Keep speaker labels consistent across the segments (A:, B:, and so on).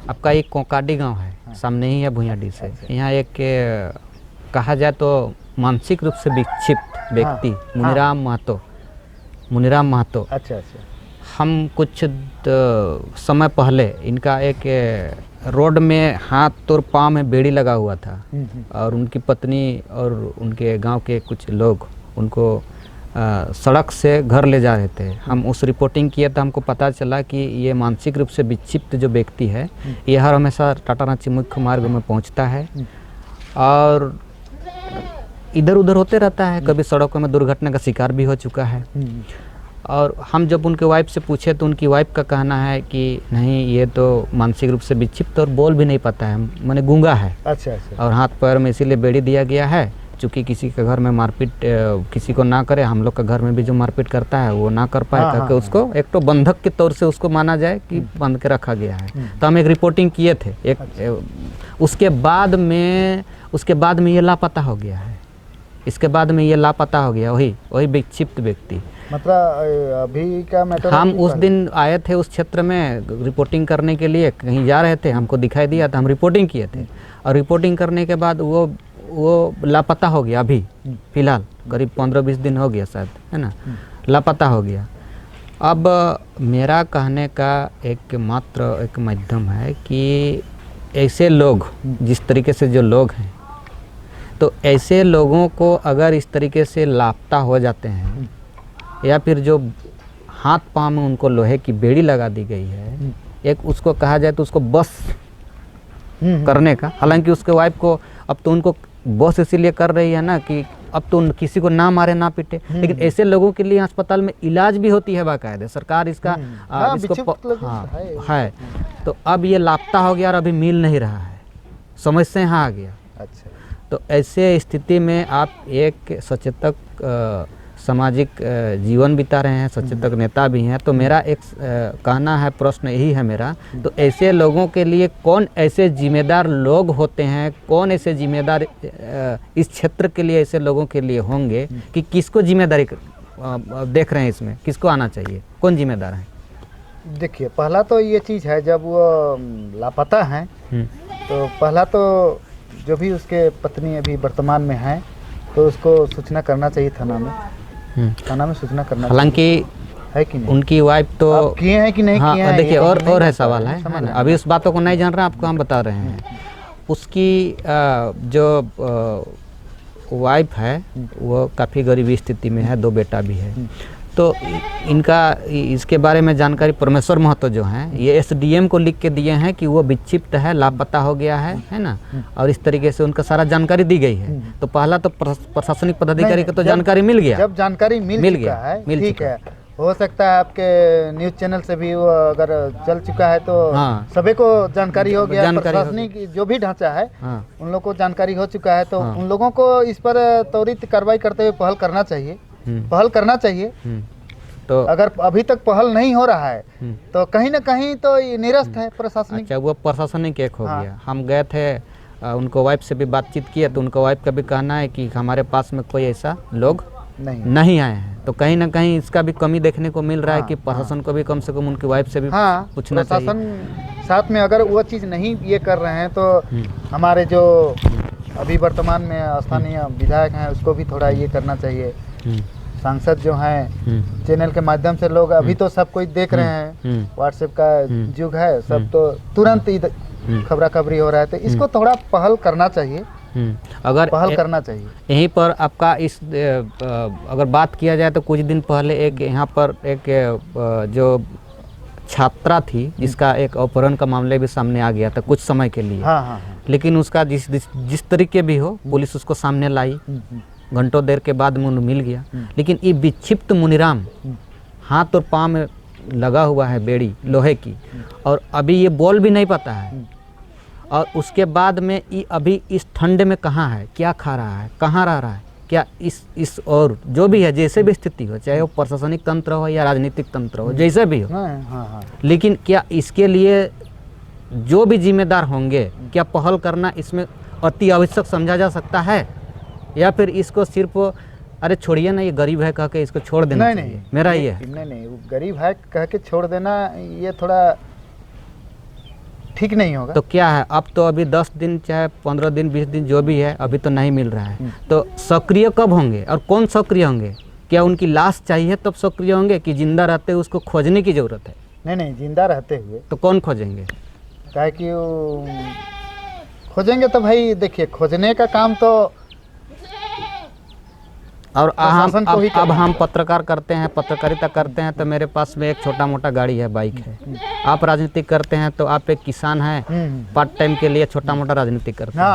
A: आपका एक कोकाडी गांव है,
B: हाँ।
A: सामने ही है भुइयाडी से। यहाँ एक कहा जाए तो मानसिक रूप से विक्षिप्त व्यक्ति मुनीराम महतो, मुनीराम महतो।
B: अच्छा अच्छा।
A: हम कुछ समय पहले इनका एक रोड में हाथ और पाँव में बेड़ी लगा हुआ था और उनकी पत्नी और उनके गांव के कुछ लोग उनको सड़क से घर ले जा रहे थे। हम उस रिपोर्टिंग किया तो हमको पता चला कि ये मानसिक रूप से विक्षिप्त जो व्यक्ति है ये हर हमेशा टाटा रांची मुख्य मार्ग में पहुंचता है और इधर उधर होते रहता है, कभी सड़कों में दुर्घटना का शिकार भी हो चुका है। और हम जब उनके वाइफ से पूछे तो उनकी वाइफ का कहना है कि नहीं, ये तो मानसिक रूप से विक्षिप्त और बोल भी नहीं पाता है, माने गूंगा है।
B: अच्छा अच्छा।
A: और हाथ पैर में इसीलिए बेड़ी दिया गया है चूँकि किसी के घर में मारपीट किसी को ना करे, हम लोग के घर में भी जो मारपीट करता है वो ना कर पाए करके उसको एक तो बंधक के तौर से उसको माना जाए कि बंध के रखा गया है। तो हम एक रिपोर्टिंग किए थे उसके बाद में ये लापता हो गया है। इसके बाद में ये लापता हो गया, वही विक्षिप्त व्यक्ति।
B: मतलब अभी का मैटर,
A: हम उस दिन आए थे उस क्षेत्र में रिपोर्टिंग करने के लिए, कहीं जा रहे थे, हमको दिखाई दिया था, हम रिपोर्टिंग किए थे और रिपोर्टिंग करने के बाद वो लापता हो गया। अभी फिलहाल करीब 15-20 दिन हो गया शायद, है ना, लापता हो गया। अब मेरा कहने का एक माध्यम है कि ऐसे लोग, जिस तरीके से जो लोग हैं, तो ऐसे लोगों को अगर इस तरीके से लापता हो जाते हैं या फिर जो हाथ पांव में उनको लोहे की बेड़ी लगा दी गई है, एक उसको कहा जाए तो उसको बस करने का, हालांकि उसके वाइफ को अब तो उनको बस इसीलिए कर रही है ना कि अब तो किसी को ना मारे ना पीटे, लेकिन ऐसे लोगों के लिए अस्पताल में इलाज भी होती है बाकायदे, सरकार इसका इसको है। तो अब ये लापता हो गया और अभी मिल नहीं रहा है, समझ से यहाँ आ गया। अच्छा। तो ऐसे स्थिति में आप एक सचेतक सामाजिक जीवन बिता रहे हैं, सचेतक नेता भी हैं, तो मेरा एक कहना है, प्रश्न यही है मेरा, तो ऐसे लोगों के लिए कौन ऐसे जिम्मेदार लोग होते हैं, कौन ऐसे जिम्मेदार इस क्षेत्र के लिए ऐसे लोगों के लिए होंगे कि किसको जिम्मेदारी देख रहे हैं, इसमें किसको आना चाहिए, कौन जिम्मेदार है?
B: देखिए, पहला तो ये चीज़ है, जब वो लापता हैं तो पहला तो जो भी उसके पत्नी अभी वर्तमान में है तो उसको सूचना करना चाहिए थाना में, थाना में सूचना करना।
A: हालांकि
B: है कि नहीं,
A: उनकी वाइफ तो
B: किए हैं कि नहीं किए हैं।
A: देखिए, और है सवाल है, अभी उस बातों को नहीं जान रहे, आपको हम बता रहे हैं। उसकी जो वाइफ है वो काफ़ी गरीबी स्थिति में है, 2 बेटा भी है। तो इनका इसके बारे में जानकारी परमेश्वर महतो जो हैं, ये एसडीएम को लिख के दिए हैं कि वो विक्षिप्त है, लापता हो गया है ना, और इस तरीके से उनका सारा जानकारी दी गई है। तो पहला तो प्रशासनिक पदाधिकारी को तो जानकारी मिल गया,
B: जब जानकारी मिल गया है, ठीक है, हो सकता है आपके न्यूज़ चैनल से भी वो अगर चल चुका है तो सभी को जानकारी हो गया, प्रशासनिक जो भी ढांचा है उन लोगों को जानकारी हो चुका है, तो उन लोगों को इस पर त्वरित कार्रवाई करते हुए पहल करना चाहिए। तो अगर अभी तक पहल नहीं हो रहा है तो कहीं ना कहीं तो ये निरस्त है प्रशासनिक।
A: अच्छा, वो प्रशासनिक एक हो गया। हम गए थे, उनको वाइफ से भी बातचीत किया तो उनका वाइफ का भी कहना है कि हमारे पास में कोई ऐसा लोग नहीं आए हैं। तो कहीं ना कहीं इसका भी कमी देखने को मिल रहा है कि प्रशासन को भी कम से कम उनकी वाइफ से भी पूछना चाहिए।
B: प्रशासन साथ में अगर वो चीज़ नहीं ये कर रहे हैं तो हमारे जो अभी वर्तमान में स्थानीय विधायक हैं उसको भी थोड़ा ये करना चाहिए। सांसद जो हैं चैनल के माध्यम से लोग अभी तो सब कोई देख रहे हैं, व्हाट्सएप का युग है, सब तो तुरंत खबरा खबरी हो रहा है, तो इसको थोड़ा पहल करना चाहिए।
A: अगर
B: पहल करना चाहिए।
A: यहीं पर आपका इस अगर बात किया जाए तो कुछ दिन पहले एक यहाँ पर एक जो छात्रा थी जिसका एक अपहरण का मामले भी सामने आ गया था कुछ समय के लिए। लेकिन उसका जिस तरीके भी हो पुलिस उसको सामने लाई, घंटों देर के बाद में उन्हें मिल गया। लेकिन ये विक्षिप्त मुनीराम हाथ और पाँव में लगा हुआ है बेड़ी लोहे की, और अभी ये बोल भी नहीं पाता है, और उसके बाद में ये अभी इस ठंड में कहाँ है, क्या खा रहा है, कहाँ रह रहा है, क्या इस और जो भी है, जैसे भी स्थिति हो, चाहे वो प्रशासनिक तंत्र हो या राजनीतिक तंत्र हो, जैसे भी हो, लेकिन क्या इसके लिए जो भी जिम्मेदार होंगे, क्या पहल करना इसमें अति आवश्यक समझा जा सकता है, या फिर इसको सिर्फ अरे छोड़िए ना, ये गरीब है कह के इसको छोड़ देना चाहिए? मेरा ये
B: नहीं, वो गरीब है कह के छोड़ देना ये थोड़ा ठीक नहीं होगा।
A: तो क्या है, अब तो अभी 10 दिन चाहे 15 दिन 20 दिन जो भी है अभी तो नहीं मिल रहा है। तो सक्रिय कब होंगे और कौन सक्रिय होंगे? क्या उनकी लाश चाहिए तब सक्रिय होंगे कि जिंदा रहते हुए उसको खोजने की जरूरत है?
B: नहीं, जिंदा रहते हुए
A: तो कौन खोजेंगे?
B: क्या कि खोजेंगे तो भाई देखिए, खोजने का काम तो
A: और अब हम पत्रकार करते हैं, पत्रकारिता करते हैं, तो मेरे पास में एक छोटा मोटा गाड़ी है, बाइक है। आप राजनीति करते हैं तो आप एक किसान हैं, पार्ट टाइम के लिए छोटा मोटा राजनीति करते हैं।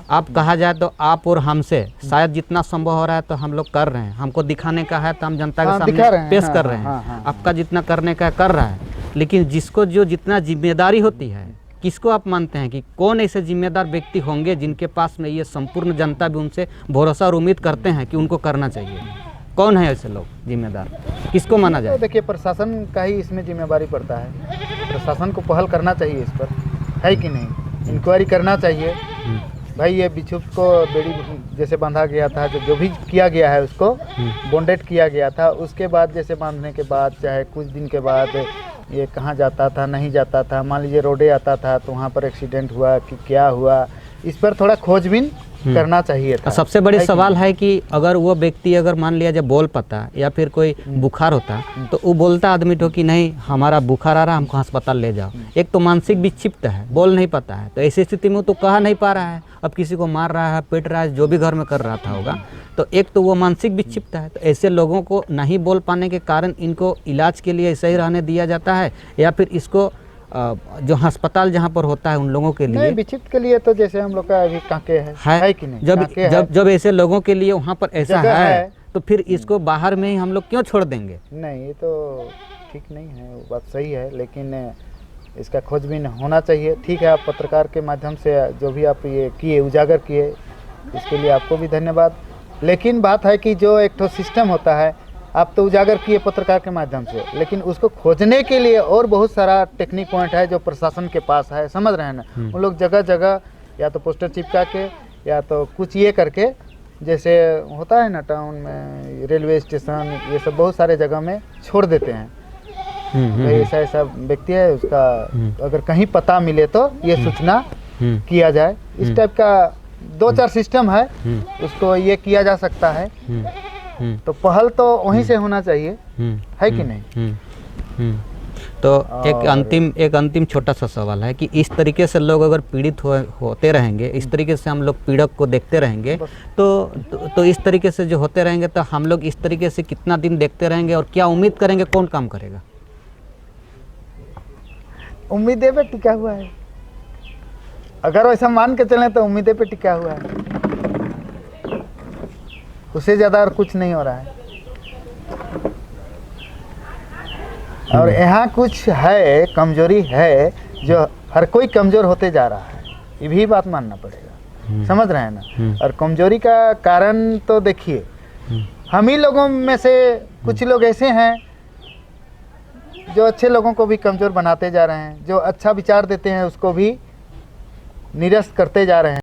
A: आप कहा जाए तो आप और हमसे शायद जितना संभव हो रहा है तो हम लोग कर रहे हैं। हमको दिखाने का है तो हम जनता के सामने पेश कर रहे हैं। आपका जितना करने का कर रहा है, लेकिन जिसको जो जितना जिम्मेदारी होती है, किसको आप मानते हैं कि कौन ऐसे जिम्मेदार व्यक्ति होंगे जिनके पास में ये संपूर्ण जनता भी उनसे भरोसा और उम्मीद करते हैं कि उनको करना चाहिए? कौन है ऐसे लोग जिम्मेदार? किसको माना जाए?
B: तो देखिए, प्रशासन का ही इसमें जिम्मेदारी पड़ता है। प्रशासन को पहल करना चाहिए इस पर, है कि नहीं? इंक्वायरी करना चाहिए। भाई ये बिच्छू को बेड़ी जैसे बांधा गया था, जो भी किया गया है उसको बॉन्डेड किया गया था, उसके बाद जैसे बांधने के बाद चाहे कुछ दिन के बाद ये कहाँ जाता था, नहीं जाता था, मान लीजिए रोडे आता था तो वहाँ पर एक्सीडेंट हुआ कि क्या हुआ, इस पर थोड़ा खोजबीन करना चाहिए था।
A: सबसे बड़ी सवाल है कि अगर वो व्यक्ति अगर मान लिया जब बोल पाता या फिर कोई बुखार होता तो वो बोलता आदमी तो कि नहीं हमारा बुखार आ रहा, हमको अस्पताल ले जाओ। एक तो मानसिक विक्षिप्त है, बोल नहीं पाता है, तो ऐसी स्थिति में तो कहा नहीं पा रहा है, अब किसी को मार रहा है, पीट रहा है, जो भी घर में कर रहा था होगा। तो एक तो वो मानसिक विक्षिप्त है। तो ऐसे लोगों को नहीं बोल पाने के कारण इनको इलाज के लिए ऐसे ही रहने दिया जाता है, या फिर इसको जो अस्पताल जहाँ पर होता है उन लोगों के लिए,
B: विक्षिप्त के लिए तो जैसे हम लोग का अभी कांके है कि नहीं?
A: जब ऐसे लोगों के लिए वहाँ पर ऐसा है तो फिर इसको बाहर में ही हम लोग क्यों छोड़ देंगे?
B: नहीं, ये तो ठीक नहीं है, वो बात सही है, लेकिन इसका खोजबीन होना चाहिए। ठीक है, आप पत्रकार के माध्यम से जो भी आप ये किए, उजागर किए, इसके लिए आपको भी धन्यवाद। लेकिन बात है कि जो एक तो सिस्टम होता है, आप तो उजागर किए पत्रकार के माध्यम से, लेकिन उसको खोजने के लिए और बहुत सारा टेक्निक पॉइंट है जो प्रशासन के पास है, समझ रहे हैं ना? उन लोग जगह जगह या तो पोस्टर चिपका के या तो कुछ ये करके, जैसे होता है ना टाउन में, रेलवे स्टेशन, ये सब बहुत सारे जगह में छोड़ देते हैं। ऐसा ऐसा व्यक्ति है, उसका अगर कहीं पता मिले तो ये सूचना किया जाए। इस टाइप का 2-4 सिस्टम है, उसको ये किया जा सकता है। तो पहल तो वहीं से होना चाहिए, है कि नहीं?
A: तो एक अंतिम छोटा सा सवाल है कि इस तरीके से लोग अगर पीड़ित होते रहेंगे, इस तरीके से हम लोग पीड़क को देखते रहेंगे, तो इस तरीके से जो होते रहेंगे तो हम लोग इस तरीके से कितना दिन देखते रहेंगे और क्या उम्मीद करेंगे कौन काम करेगा?
B: उम्मीदें पे टिका हुआ है। अगर वैसा मान के चलें तो उम्मीदें पे टिका हुआ है, उससे ज़्यादा और कुछ नहीं हो रहा है। और यहाँ कुछ है, कमजोरी है, जो हर कोई कमज़ोर होते जा रहा है, ये भी बात मानना पड़ेगा, समझ रहे हैं ना? और कमजोरी का कारण तो देखिए, हम ही लोगों में से कुछ लोग ऐसे हैं जो अच्छे लोगों को भी कमज़ोर बनाते जा रहे हैं, जो अच्छा विचार देते हैं उसको भी निरस्त करते जा रहे हैं।